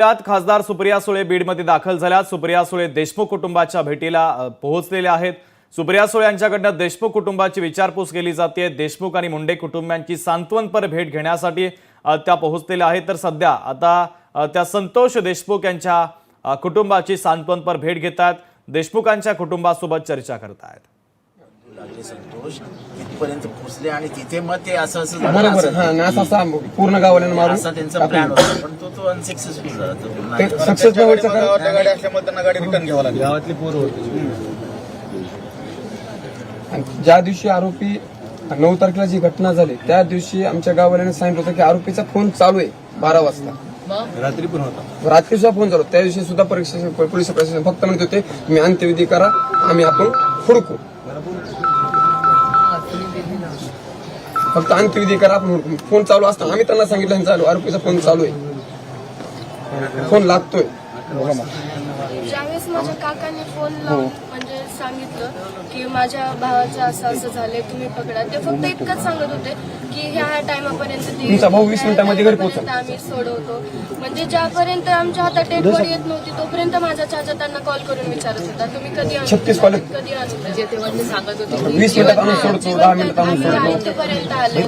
त्यात खासदार सुप्रिया सुळे बीडमध्ये दाखल झाल्यात। सुप्रिया सुळे देशमुख कुटुंबाच्या भेटीला पोहोचलेल्या आहेत। सुप्रिया सुळे यांच्याकडून देशमुख कुटुंबाची विचारपूस केली जाते। देशमुख आणि मुंडे कुटुंबियांची सांत्वनपर भेट घेण्यासाठी त्या पोहोचलेल्या आहेत। तर सध्या आता त्या संतोष देशमुख यांच्या कुटुंबाची सांत्वनपर भेट घेतात। देशमुखांच्या कुटुंबासोबत चर्चा करतात। संतोष तिथपर्यंत पोहोचले आणि तिथे मग ते असं बरोबर असा पूर्ण गावाला मारून असा त्यांचा प्लॅन होता, पण तो अनसक्सेसफुल झाला। सक्सेस गाडी असल्यामुळे त्यांना गाडी रिटर्न घ्यावं लागली। गावातली पोरं होती। ज्या दिवशी आरोपी 9 तारखेला जी घटना झाली त्या दिवशी आमच्या गावाल्याने सांगितलं होतं की आरोपीचा फोन चालू आहे 12 वाजता। रात्री पण होता, रात्री सुद्धा फोन चालू। त्या दिवशी सुद्धा पोलीस प्रशासन फक्त म्हणत होते मी अंत्यविधी करा, आम्ही आपण हुडकू, फक्त अंत्यविधी करा आपण हुडकू। फोन चालू असताना आम्ही त्यांना सांगितलं चालू आरोपीचा फोन चालू आहे, फोन लागतोय। ज्यावेळेस माझ्या काकाने फोन लावून म्हणजे सांगितलं की माझ्या भावाचं असं असं झालंय, तुम्ही पकडा, ते फक्त इतकंच सांगत होते की ह्या टायमापर्यंत तुमचा भाऊ 20 मिनिटांमध्ये घरी पोहोचेल, आम्ही सोडवतो। म्हणजे ज्यापर्यंत आमच्या हातात डेट बॉडी येत नव्हती तोपर्यंत माझा चाचा त्यांना कॉल करून विचारत होता तुम्ही कधी 36 कॉल कधी आणू, तेव्हा ते सांगत होते 20 मिनिटात आणून सोडतो, 10 मिनिटात आणून सोडतो। इथपर्यंत आले।